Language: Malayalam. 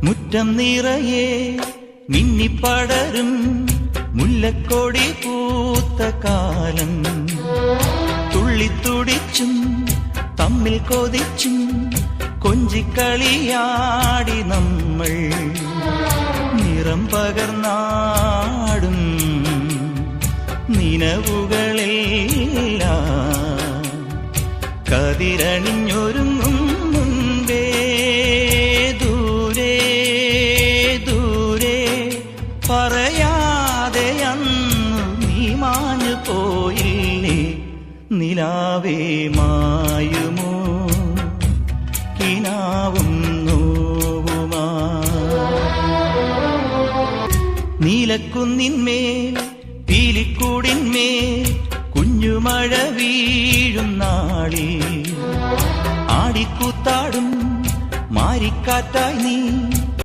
മുറ്റം നിറയെ മിന്നിപ്പടരും മുല്ലക്കൊടി പൂത്ത കാലം. തുള്ളിത്തുടിച്ചും തമ്മിൽ കൊതിച്ചും കൊഞ്ചിക്കളിയാടി നമ്മൾ. നിറം പകർന്നാടും നിനവുകളെല്ലാം കതിരണിഞ്ഞൊരുങ്ങും മുൻപേ ദൂരെ ദൂരെ പറയാതെ അന്നു നീ മാഞ്ഞു പോയില്ലേ. നിലാവേ മായുമോ കിനാവും നോവുമാ. നീലക്കുന്നിന്മേൽ പീലിക്കൂടിന്മേൽ കുഞ്ഞുമഴ വീഴും നാളിൽ ആടിക്കൂത്താടും മാരിക്കാറ്റായി നീ